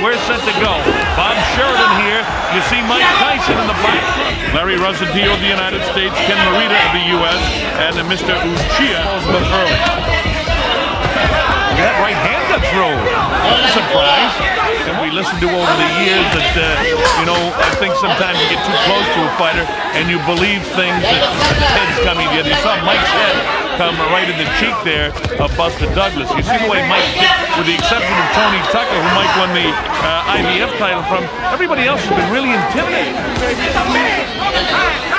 We're set to go. Bob Sheridan here. You see Mike Tyson in the black. Larry Rosatillo of the United States, Ken Morita of the U.S., and Mr. Uchia early. That right hand got thrown. Surprise. And we listened to over the years that, I think sometimes you get too close to a fighter and you believe things that the head's coming together. You saw Mike's head come right in the cheek there of Buster Douglas. You see the way Mike did, with the exception of Tony Tucker, who Mike won the IBF title from. Everybody else has been really intimidated.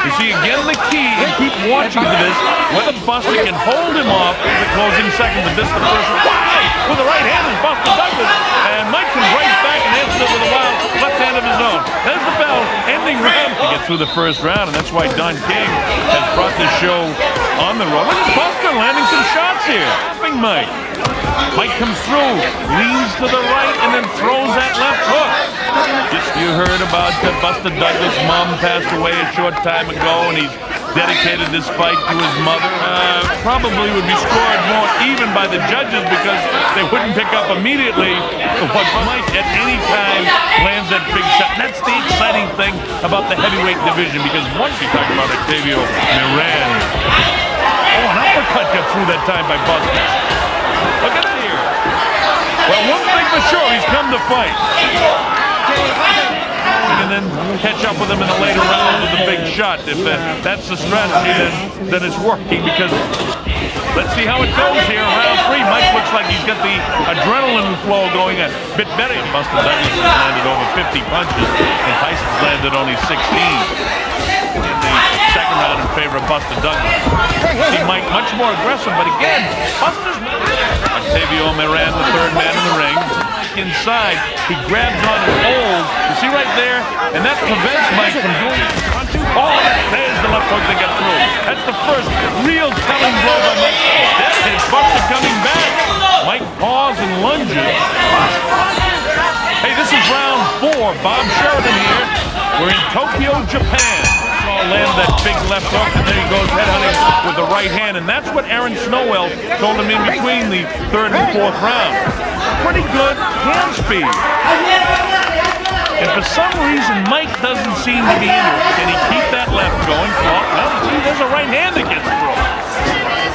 You see, again, the key, and keep watching to this, whether Buster can hold him off in the closing seconds of this, the first one. With the right hand is Buster Douglas, and Mike can right back and answer it with a wild left hand of his own. There's the bell, ending round. To get through the first round, and that's why Don King has brought this show on the road. Look at Buster landing some shots here. Mike. Mike comes through, leans to the right, and then throws that left hook. You heard about Buster Douglas' mom passed away a short time ago, and he's dedicated this fight to his mother. Probably would be scored more even by the judges because they wouldn't pick up immediately what Mike at any time lands that big shot. That's the exciting thing about the heavyweight division, because once you talk about Octavio Moran, an uppercut got through that time by Buster. Look at that here. Well, one thing for sure, he's come to fight. And then catch up with him in the later rounds with a big shot. If that's the strategy, then it's working, because let's see how it goes here. Round 3, Mike looks like he's got the adrenaline flow going a bit better. Buster Douglas has landed over 50 punches, and Tyson's landed only 16. In the second round in favor of Buster Douglas. See Mike much more aggressive, but again, Buster's Octavio Moran, the third man in the ring. Inside, he grabs on and holds. You see right there? And that prevents Mike from doing it. Oh, there's the left hook that got through. That's the first real telling blow by Mike. And Buster coming back. Mike paws and lunges. Hey, this is round 4. Bob Sheridan here. We're in Tokyo, Japan. Land that big left hook, and then he goes headhunting with the right hand, and that's what Aaron Snowell told him in between the third and fourth round. Pretty good hand speed. And for some reason, Mike doesn't seem to be into it. Can he keep that left going? Well, see, there's a right hand that gets through.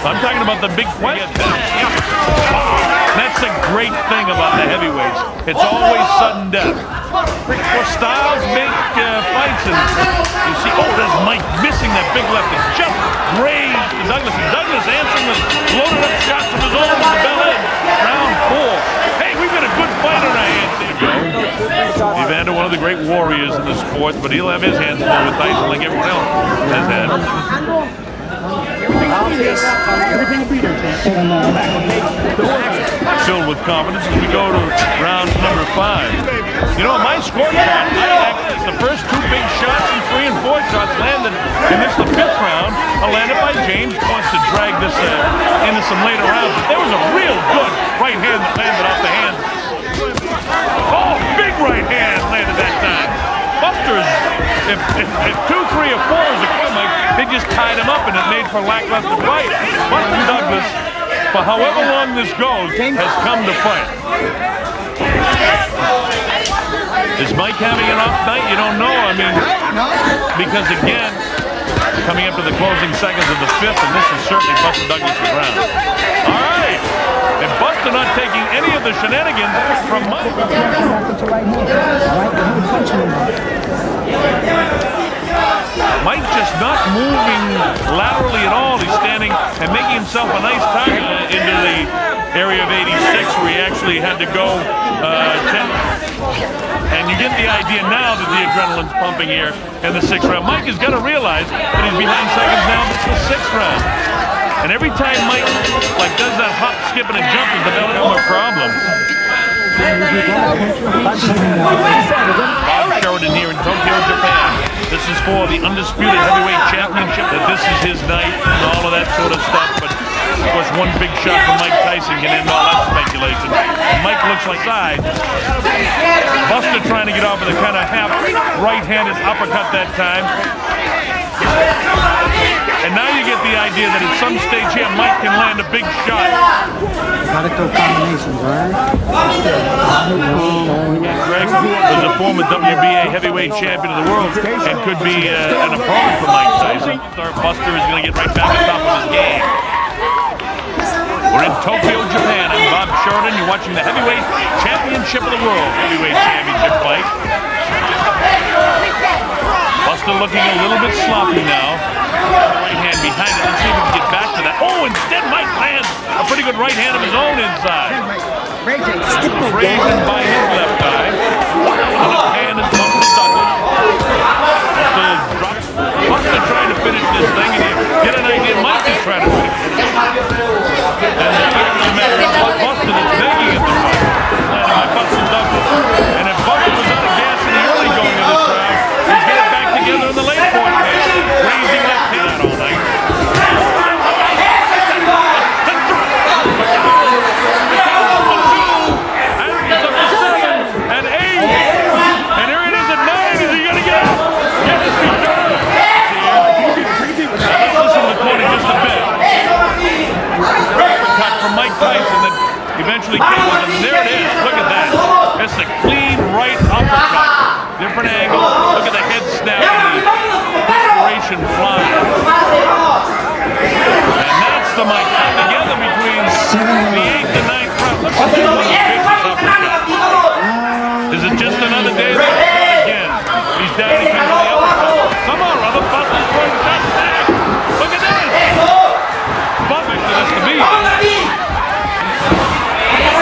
I'm talking about the big question. That's a great thing about the heavyweights. It's always sudden death. For styles make fights, and you see, there's Mike missing that big left. It's just grazed to Douglas. And Douglas answering with loaded up shots from his own to the bell end. Round 4. Hey, we've got a good fight on our hands. Evander, one of the great warriors in the sport, but he'll have his hands full with Tyson like everyone else has had. Filled with confidence as we go to round number 5. You know, my scorecard, the first 2 big shots and 3 and 4 shots landed, and this is the 5th round, landed by James. Wants to drag this into some later rounds, but there was a real good right hand that landed off the hand. Oh, big right hand landed that time. Buster's, if 2, 3, or 4 is a comic, they just tied him up, and it made for lackluster fight. Buster Douglas, for however long this goes, has come to fight. Is Mike having an off night? You don't know. I mean, because again, coming up to the closing seconds of the 5th, and this is certainly Buster Douglas' round. All right. And Buster not taking any of the shenanigans from Mike. Mike just not moving laterally at all. He's standing and making himself a nice target into the area of 86, where he actually had to go 10. And you get the idea now that the adrenaline's pumping here in the 6th round. Mike has got to realize that he's behind seconds now. This is the 6th round. And every time Mike does that hop, skip, and a jump, is the become a problem. Bob Sheridan here in Tokyo, Japan. This is for the Undisputed Heavyweight Championship. That this is his night and all of that sort of stuff. But of course, one big shot from Mike Tyson can end all that speculation. And Mike looks like side. Buster trying to get off with a kind of half right-handed uppercut that time. And now you get the idea that at some stage here, Mike can land a big shot. Gotta throw combinations, right? Greg was a former WBA heavyweight champion of the world and could be an opponent for Mike Tyson. Buster is going to get right back on top of his game. We're in Tokyo, Japan. I'm Bob Sheridan. You're watching the heavyweight championship of the world heavyweight championship fight. Buster looking a little bit sloppy now. Right hand behind it. Let's see if we can get back to that. Oh, instead Mike lands a pretty good right hand of his own inside. Brazen by his left eye. Left hand is bumped to Douglas. Buster trying to finish this thing, and you get an idea Mike is trying to finish it. And the fact of the matter is Buster that's making it the fight. Landed by Buster Douglas. And if Buster was out of gas in the early going of this round, he's get it back together in the late point there. Raising left hand all night. Mike Tyson that eventually came with him. And there it is. Look at that. That's a clean right uppercut. Different angle. Look at the head snap and the desperation flying. And that's the Mike come together between the 8th and 9th round. Look at that vicious uppercut. Is it just another day? Again. He's down. He comes to the uppercut. Somehow or other, Buster's going to touch back. Look at this. Buster to this to be.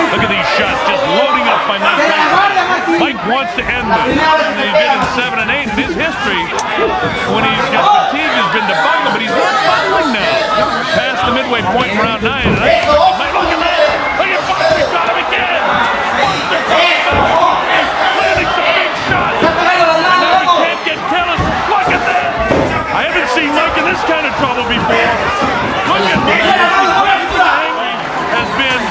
Look at these shots just loading up by Mike Tyson. Mike wants to end this. And he did in 7 and 8 in his history. When he's got fatigue, he's been to bungle, but he's not buckling now. Past the midway point in round 9. And look at that. Look at Buster. He got him again. Buster landing some big shots. And now he can't get careless. Look at that. I haven't seen Mike in this kind of trouble before. Look at this. Has been,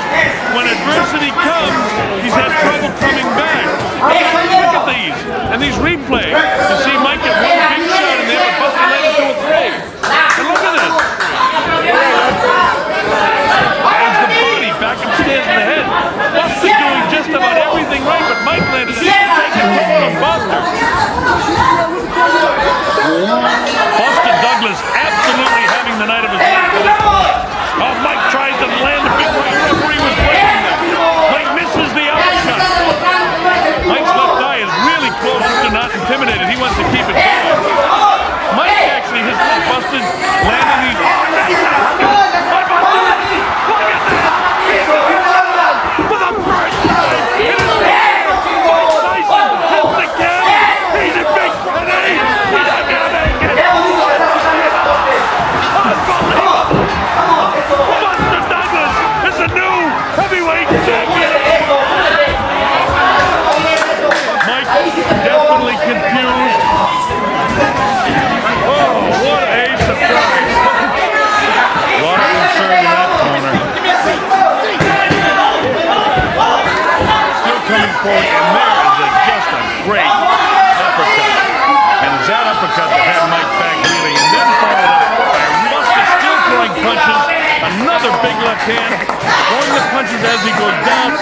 when adversity comes, he's had trouble coming back. Look at these, and these replays. To see Mike get one big shot and then the Buster let him do a 3. And look at this. There's the body, back upstairs in the head. Buster doing just about everything right, but Mike landed a taking hold on Buster. Buster Douglas absolutely having the night of his life. Oh, Mike tries to land the big right. Referee was waiting there. Mike misses the uppercut. Mike's left eye is really close to not intimidated. He wants to keep it going. Mike actually has busted, landing these. Look at that! For the first time in his career, Mike Tyson hits the camera. He's a big grenade. He's not gonna make it. Buster Douglas is the new heavyweight champion. Mike definitely confused. Oh, what a surprise. A lot of concern in that corner. Still coming forward, and there is just a great uppercut. And it's that uppercut that had Mike back reeling, and then followed up by Buster still throwing punches. Another big left hand, throwing the punches as he goes down.